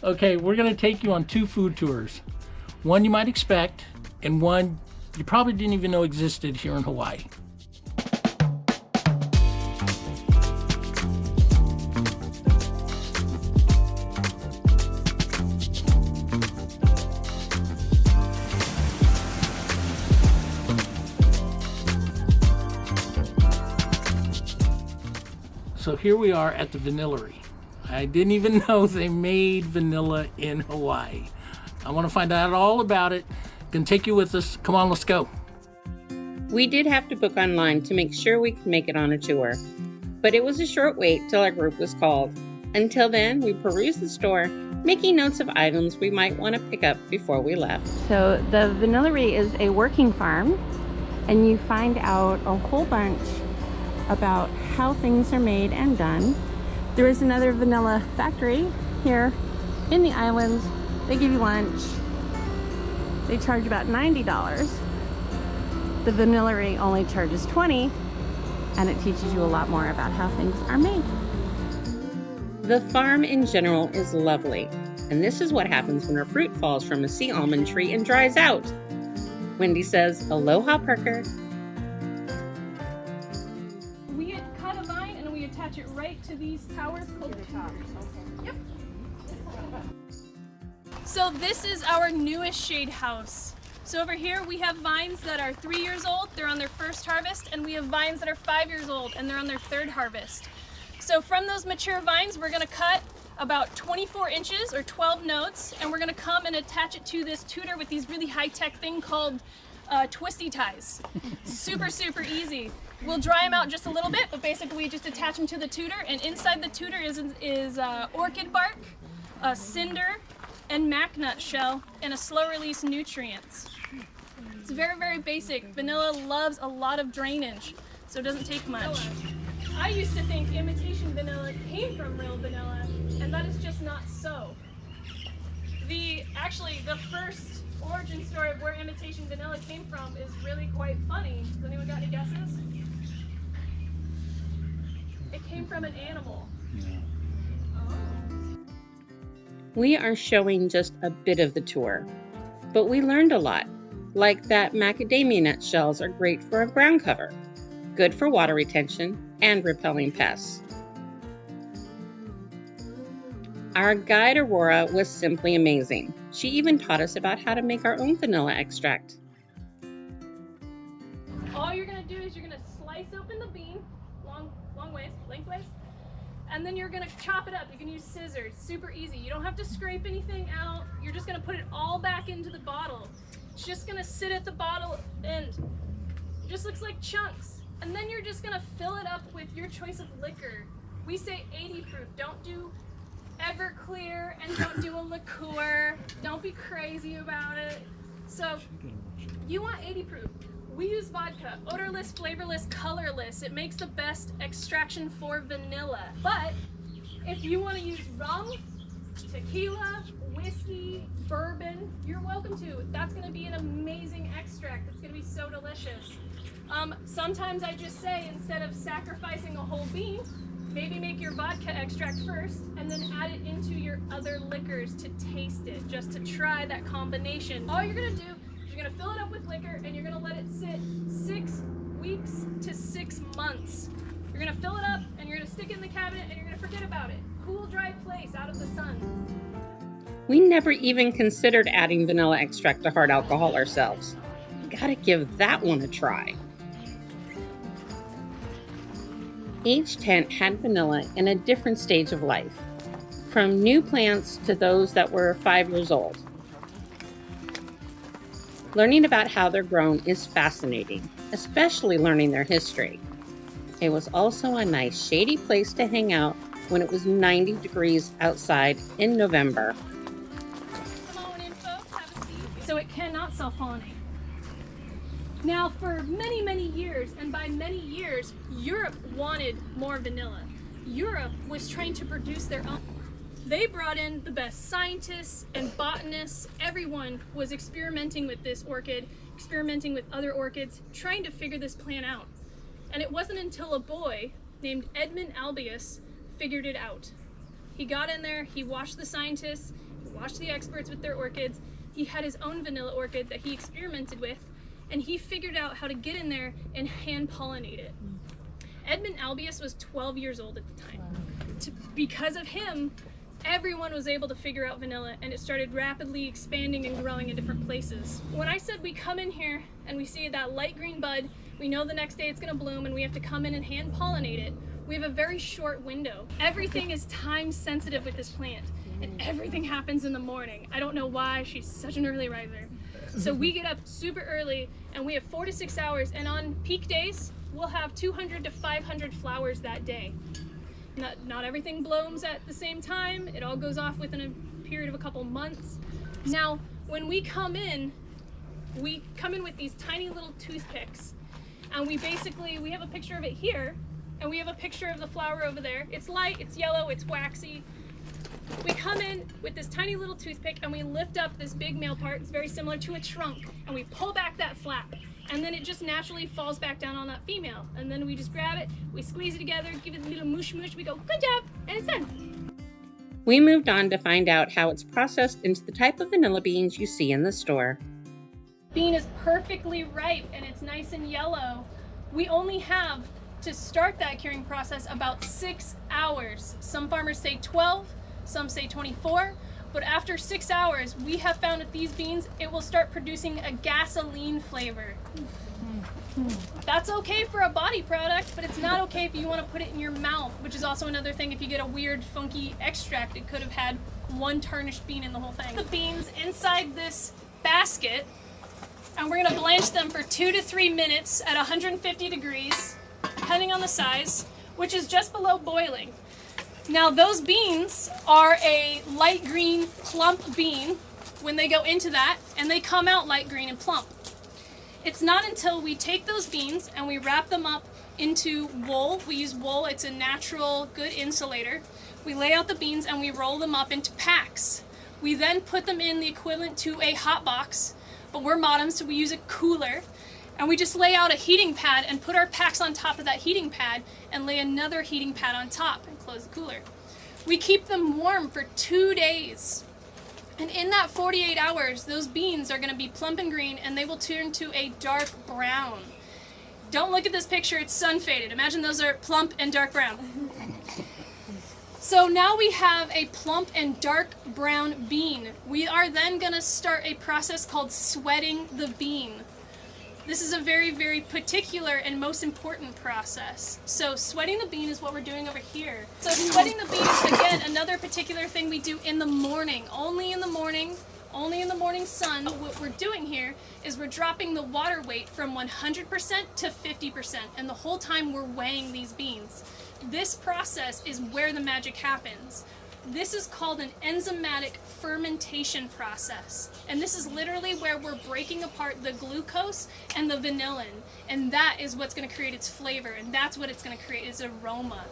Okay, we're gonna take you on 2 food tours. One you might expect, and one you probably didn't even know existed here in Hawaii. So here we are at the Vanillery. I didn't even know they made vanilla in Hawaii. I want to find out all about it. Gonna take you with us. Come on, let's go. We did have to book online to make sure we could make it on a tour, but it was a short wait till our group was called. Until then, we perused the store, making notes of items we might want to pick up before we left. So the Vanillery is a working farm, and you find out a whole bunch about how things are made and done. There is another vanilla factory here in the islands. They give you lunch. They charge about $90. The Vanillery only charges $20, and it teaches you a lot more about how things are made. The farm in general is lovely, and this is what happens when our fruit falls from a sea almond tree and dries out. Wendy says, "Aloha, Parker." We cut a vine and we attach it right to these towers called tutors. Yep. So this is our newest shade house. So over here we have vines that are 3 years old, they're on their first harvest, and we have vines that are 5 years old and they're on their third harvest. So from those mature vines, we're gonna cut about 24 inches or 12 nodes, and we're gonna come and attach it to this tutor with these really high-tech thing called twisty ties. Super, super easy. We'll dry them out just a little bit, but basically we just attach them to the tutor, and inside the tutor is orchid bark, cinder, and mac nut shell, and a slow release nutrients. It's very, very basic. Vanilla loves a lot of drainage, so it doesn't take much. I used to think imitation vanilla came from real vanilla, and that is just not so. Actually, the first origin story of where imitation vanilla came from is really quite funny. Has anyone got any guesses? It came from an animal. We are showing just a bit of the tour, but we learned a lot, like that macadamia nut shells are great for a ground cover, good for water retention, and repelling pests. Our guide Aurora was simply amazing. She even taught us about how to make our own vanilla extract. All you're gonna do is you're gonna slice open the bean, lengthways, and then you're gonna chop it up. You can use scissors, super easy. You don't have to scrape anything out. You're just gonna put it all back into the bottle. It's just gonna sit at the bottle end. It just looks like chunks. And then you're just gonna fill it up with your choice of liquor. We say 80 proof, don't do Everclear, and don't do a liqueur. Don't be crazy about it. So you want 80 proof. We use vodka, odorless, flavorless, colorless. It makes the best extraction for vanilla. But if you want to use rum, tequila, whiskey, bourbon, you're welcome to. That's going to be an amazing extract. It's going to be so delicious. Sometimes I just say, instead of sacrificing a whole bean, maybe make your vodka extract first and then add it into your other liquors to taste it, just to try that combination. All you're going to do is you're going to fill it up with liquor and you're going to let it sit 6 weeks to 6 months. You're going to fill it up and you're going to stick it in the cabinet and you're going to forget about it. Cool, dry place out of the sun. We never even considered adding vanilla extract to hard alcohol ourselves. Gotta give that one a try. Each tent had vanilla in a different stage of life, from new plants to those that were 5 years old. Learning about how they're grown is fascinating, especially learning their history. It was also a nice shady place to hang out when it was 90 degrees outside in November. Come on in, folks, have a seat. So it cannot self-pollinate. Now, for many, many years, and by many years, Europe wanted more vanilla. Europe was trying to produce their own. They brought in the best scientists and botanists. Everyone was experimenting with this orchid, experimenting with other orchids, trying to figure this plant out. And it wasn't until a boy named Edmund Albius figured it out. He got in there, he watched the scientists, he watched the experts with their orchids. He had his own vanilla orchid that he experimented with, and he figured out how to get in there and hand pollinate it. Edmund Albius was 12 years old at the time. Because of him, everyone was able to figure out vanilla, and it started rapidly expanding and growing in different places. When I said we come in here and we see that light green bud, we know the next day it's gonna bloom and we have to come in and hand pollinate it, we have a very short window. Everything is time sensitive with this plant, and everything happens in the morning. I don't know why, she's such an early riser. So we get up super early and we have 4 to 6 hours, and on peak days, we'll have 200 to 500 flowers that day. Not everything blooms at the same time. It all goes off within a period of a couple months. Now, when we come in with these tiny little toothpicks, and we have a picture of it here, and we have a picture of the flower over there. It's light, it's yellow, it's waxy. We come in with this tiny little toothpick and we lift up this big male part. It's very similar to a trunk, and we pull back that flap. And then it just naturally falls back down on that female. And then we just grab it, we squeeze it together, give it a little mush mush, we go, good job, and it's done. We moved on to find out how it's processed into the type of vanilla beans you see in the store. Bean is perfectly ripe and it's nice and yellow. We only have to start that curing process about 6 hours. Some farmers say 12, some say 24. But after 6 hours, we have found that these beans, it will start producing a gasoline flavor. That's okay for a body product, but it's not okay if you want to put it in your mouth, which is also another thing. If you get a weird, funky extract, it could have had one tarnished bean in the whole thing. The beans inside this basket, and we're going to blanch them for 2 to 3 minutes at 150 degrees, depending on the size, which is just below boiling. Now those beans are a light green plump bean when they go into that, and they come out light green and plump. It's not until we take those beans and we wrap them up into wool. We use wool, it's a natural good insulator. We lay out the beans and we roll them up into packs. We then put them in the equivalent to a hot box, but we're Mottams, so we use a cooler. And we just lay out a heating pad and put our packs on top of that heating pad and lay another heating pad on top and close the cooler. We keep them warm for 2 days. And in that 48 hours, those beans are going to be plump and green, and they will turn to a dark brown. Don't look at this picture, it's sun faded. Imagine those are plump and dark brown. So now we have a plump and dark brown bean. We are then going to start a process called sweating the bean. This is a very, very particular and most important process. So sweating the bean is what we're doing over here. So sweating the bean, again, another particular thing we do in the morning. Only in the morning sun. What we're doing here is we're dropping the water weight from 100% to 50%, and the whole time we're weighing these beans. This process is where the magic happens. This is called an enzymatic fermentation process. And this is literally where we're breaking apart the glucose and the vanillin. And that is what's going to create its flavor. And that's what it's going to create, is aroma.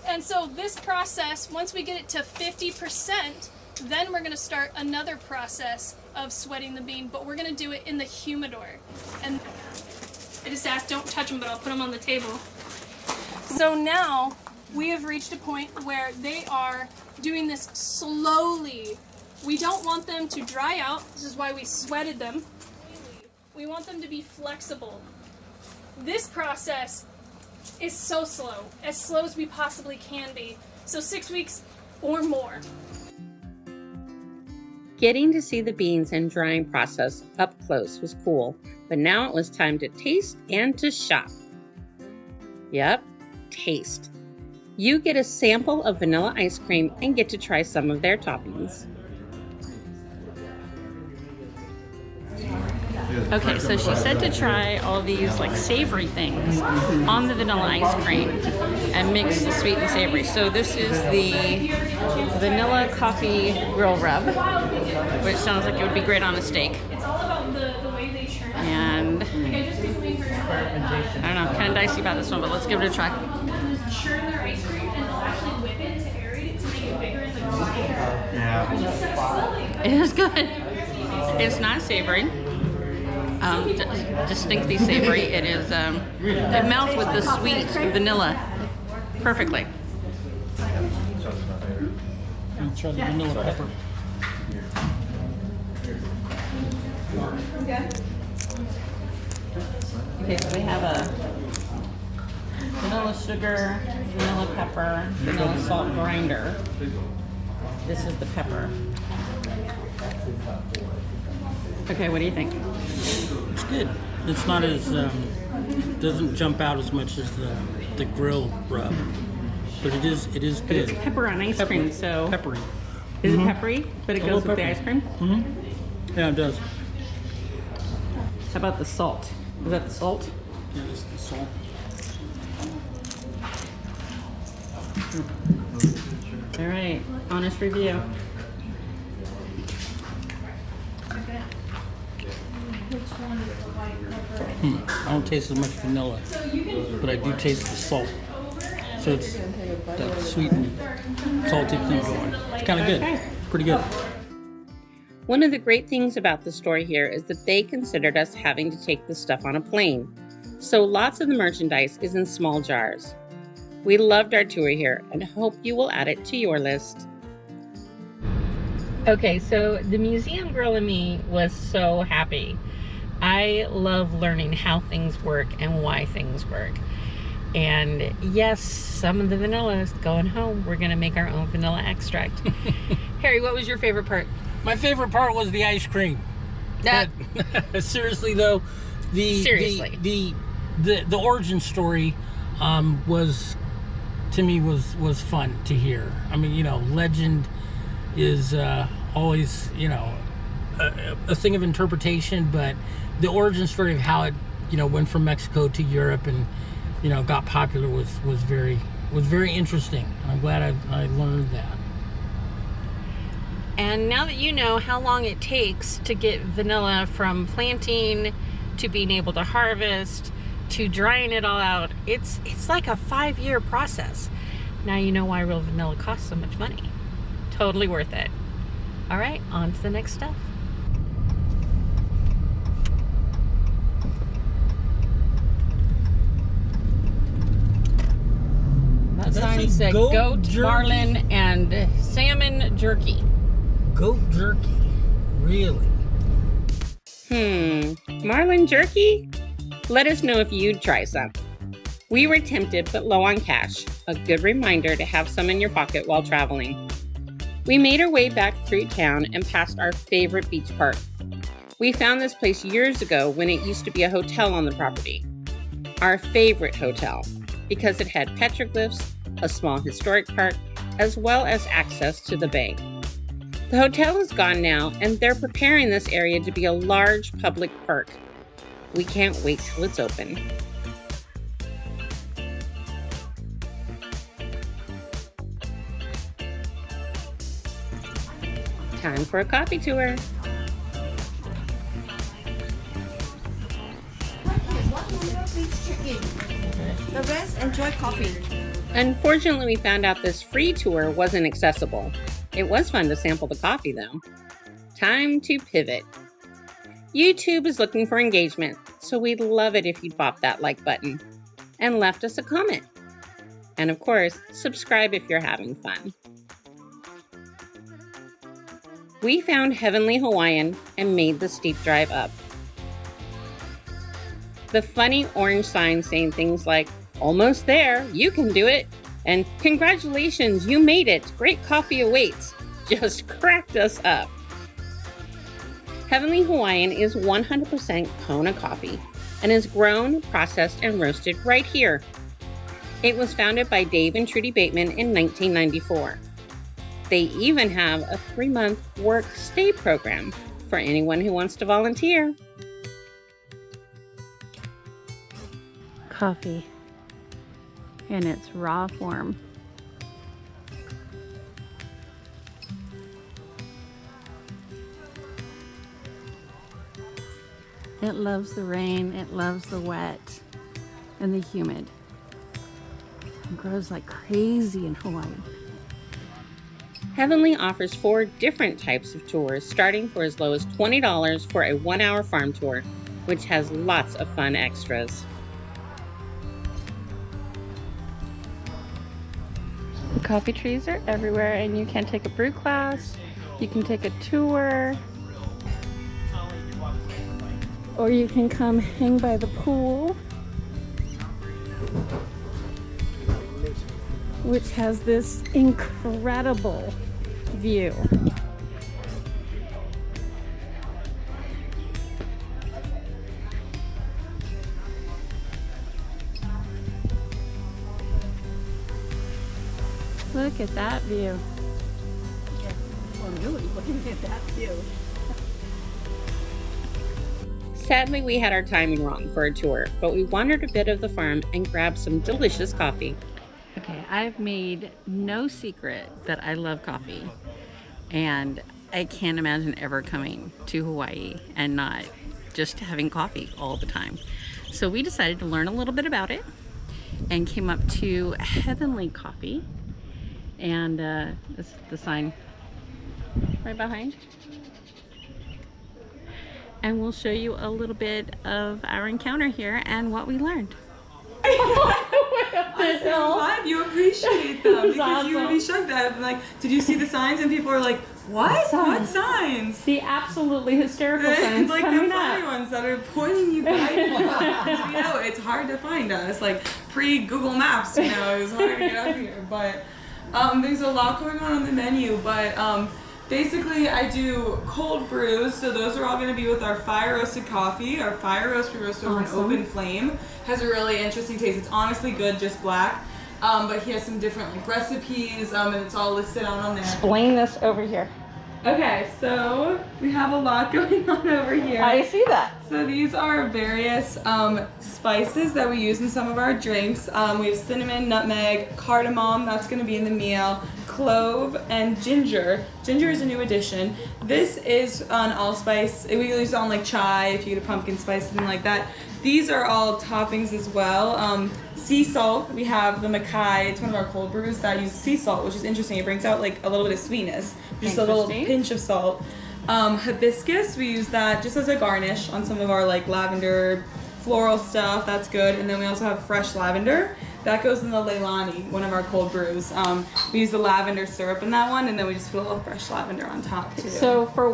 And so this process, once we get it to 50%, then we're going to start another process of sweating the bean. But we're going to do it in the humidor. And I just asked, don't touch them, but I'll put them on the table. So now we have reached a point where they are doing this slowly. We don't want them to dry out. This is why we sweated them. We want them to be flexible. This process is so slow as we possibly can be. So 6 weeks or more. Getting to see the beans and drying process up close was cool, but now it was time to taste and to shop. Yep, taste. You get a sample of vanilla ice cream and get to try some of their toppings. Okay, so she said to try all these like savory things on the vanilla ice cream and mix the sweet and savory. So this is the vanilla coffee grill rub, which sounds like it would be great on a steak. It's all about the way they churn. And I don't know, kind of dicey about this one, but let's give it a try. Churn their ice cream and they'll actually whip it to aerate it to make it bigger and like wider. Yeah. It is good. It's not savory. Distinctly savory. It is. It melts with the sweet vanilla perfectly. Let's try the vanilla pepper. Okay, so we have a vanilla sugar, vanilla pepper, vanilla salt grinder. This is the pepper. Okay, what do you think? It's good. It's not as doesn't jump out as much as the grill rub, but it is But good. it's pepper on ice cream, so Peppery. is it peppery? But it A goes little with the peppery. ice cream? Yeah, it does. How about the salt? Is that the salt? Yeah, it's the salt. All right, honest review. I don't taste as much vanilla, but I do taste the salt. So it's that sweet and salty thing going. It's kind of good. Pretty good. One of the great things about the store here is that they considered us having to take the stuff on a plane. So lots of the merchandise is in small jars. We loved our tour here and hope you will add it to your list. Okay, so the museum girl in me was so happy. I love learning how things work and why things work. And yes, some of the vanilla is going home. We're gonna make our own vanilla extract. Harry, what was your favorite part? My favorite part was the ice cream. Seriously though, the origin story was, to me, was fun to hear. I mean, you know, legend is always, you know, a thing of interpretation, but the origin story of how it, you know, went from Mexico to Europe and, you know, got popular was very interesting. I'm glad I learned that. And now that you know how long it takes to get vanilla from planting to being able to harvest to drying it all out, it's like a 5-year process. Now you know why real vanilla costs so much money. Totally worth it. All right, on to the next stuff. That sign said goat, marlin, and salmon jerky. Goat jerky, really? Marlin jerky? Let us know if you'd try some. We were tempted but low on cash. A good reminder to have some in your pocket while traveling. We made our way back through town and past our favorite beach park. We found this place years ago when it used to be a hotel on the property. Our favorite hotel, because it had petroglyphs, a small historic park, as well as access to the bay. The hotel is gone now, and they're preparing this area to be a large public park. We can't wait till it's open. Time for a coffee tour. The rest enjoy coffee. Unfortunately, we found out this free tour wasn't accessible. It was fun to sample the coffee, though. Time to pivot. YouTube is looking for engagement, so we'd love it if you'd bop that like button and left us a comment. And of course, subscribe if you're having fun. We found Heavenly Hawaiian and made the steep drive up. The funny orange sign saying things like, "Almost there, you can do it," and "Congratulations, you made it, great coffee awaits," just cracked us up. Heavenly Hawaiian is 100% Kona coffee and is grown, processed, and roasted right here. It was founded by Dave and Trudy Bateman in 1994. They even have a 3-month work-stay program for anyone who wants to volunteer. Coffee in its raw form. It loves the rain, it loves the wet and the humid. It grows like crazy in Hawaii. Heavenly offers 4 different types of tours, starting for as low as $20 for a 1-hour farm tour, which has lots of fun extras. Coffee trees are everywhere, and you can take a brew class, you can take a tour, or you can come hang by the pool, which has this incredible view. Look at that view. I'm really looking at that view. Sadly, we had our timing wrong for a tour, but we wandered a bit of the farm and grabbed some delicious coffee. Okay, I've made no secret that I love coffee, and I can't imagine ever coming to Hawaii and not just having coffee all the time. So we decided to learn a little bit about it and came up to Heavenly Coffee, and this is the sign right behind. And we'll show you a little bit of our encounter here and what we learned. I'm so glad you appreciate them because awesome. you would be shocked that I'm like, did you see the signs? And people are like, what? What signs? The absolutely hysterical signs Like coming the funny up. ones that are pointing you back. You know, it's hard to find us. Like pre-Google Maps, you know, it was hard to get up here. But there's a lot going on the menu. But basically, I do cold brews, so those are all going to be with our fire roasted coffee. Our fire roast, we roast over an open flame. Has a really interesting taste. It's honestly good, just black. But he has some different like recipes, and it's all listed out on there. Explain this over here. Okay, so we have a lot going on over here. I see that. So these are various spices that we use in some of our drinks. We have cinnamon, nutmeg, cardamom, that's gonna be in the meal, clove, and ginger. Ginger is a new addition. This is an allspice. We use it on like chai, if you get a pumpkin spice, something like that. These are all toppings as well. Sea salt, we have the Mackay. It's one of our cold brews that uses sea salt, which is interesting. It brings out like a little bit of sweetness, just a little pinch of salt. Hibiscus, we use that just as a garnish on some of our like lavender floral stuff. That's good. And then we also have fresh lavender. That goes in the Leilani, one of our cold brews. We use the lavender syrup in that one, and then we just put a little fresh lavender on top too. So for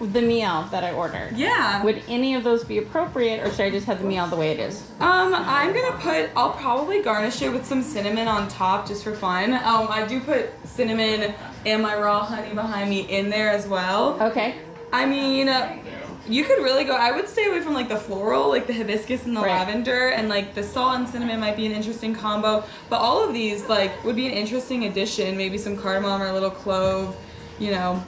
the meal that I ordered, yeah, would any of those be appropriate, or should I just have the meal the way it is? I'll probably garnish it with some cinnamon on top just for fun. I do put cinnamon and my raw honey behind me in there as well. Okay. I mean, you could really go, I would stay away from like the floral, like the hibiscus and the lavender, and like the salt and cinnamon might be an interesting combo, but all of these like would be an interesting addition, maybe some cardamom or a little clove, you know.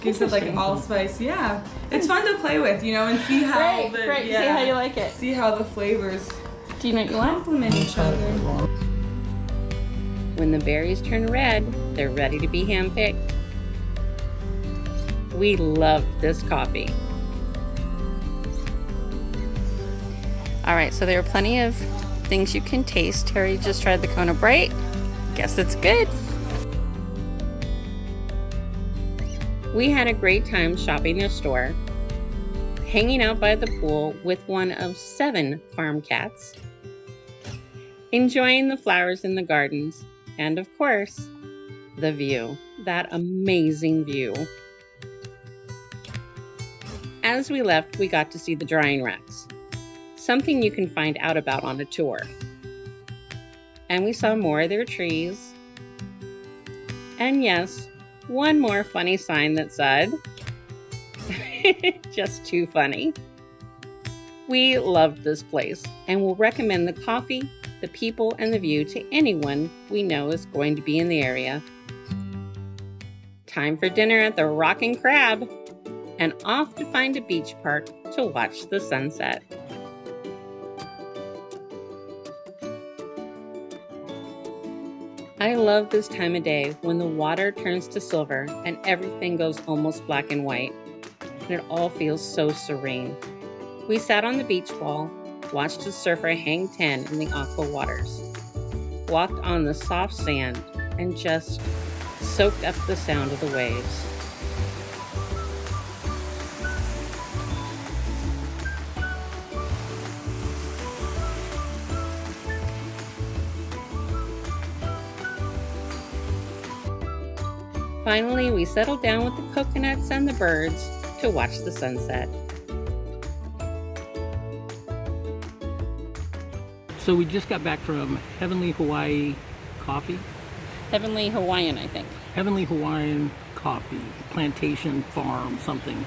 Gives it like allspice, yeah. It's fun to play with, you know, and see how See how you like it. See how the flavors Do you know what you want? complement each other. When the berries turn red, they're ready to be handpicked. We loved this coffee. All right, so there are plenty of things you can taste. Terry just tried the Kona Bright. Guess it's good. We had a great time shopping the store, hanging out by the pool with one of 7 farm cats, enjoying the flowers in the gardens, and of course, the view, that amazing view. As we left, we got to see the drying racks, something you can find out about on a tour. And we saw more of their trees, and yes, one more funny sign that said, just too funny. We loved this place and will recommend the coffee, the people, and the view to anyone we know is going to be in the area. Time for dinner at the Rockin' Crab and off to find a beach park to watch the sunset. I love this time of day when the water turns to silver and everything goes almost black and white, and it all feels so serene. We sat on the beach wall, watched a surfer hang 10 in the aqua waters, walked on the soft sand, and just soaked up the sound of the waves. Finally, we settled down with the coconuts and the birds to watch the sunset. So we just got back from Heavenly Hawaii Coffee. Heavenly Hawaiian, I think. Heavenly Hawaiian Coffee, Plantation Farm, something.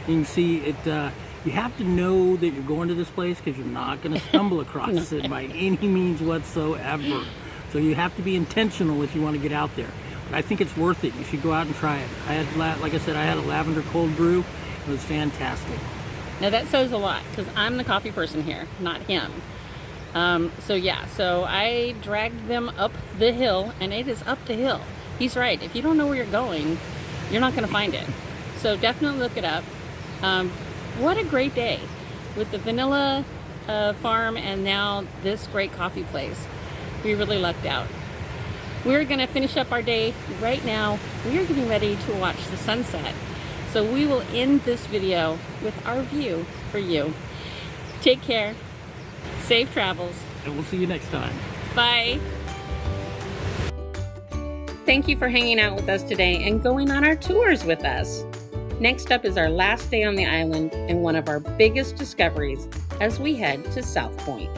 You can see it, you have to know that you're going to this place because you're not going to stumble across it by any means whatsoever. So you have to be intentional if you want to get out there. But I think it's worth it. You should go out and try it. I had, like I said, I had a lavender cold brew. It was fantastic. Now that says a lot because I'm the coffee person here, not him. So I dragged them up the hill, and it is up the hill. He's right. If you don't know where you're going, you're not going to find it. So definitely look it up. What a great day with the vanilla farm and now this great coffee place. We really lucked out. We're going to finish up our day right now. We are getting ready to watch the sunset. So we will end this video with our view for you. Take care. Safe travels. And we'll see you next time. Bye. Thank you for hanging out with us today and going on our tours with us. Next up is our last day on the island and one of our biggest discoveries as we head to South Point.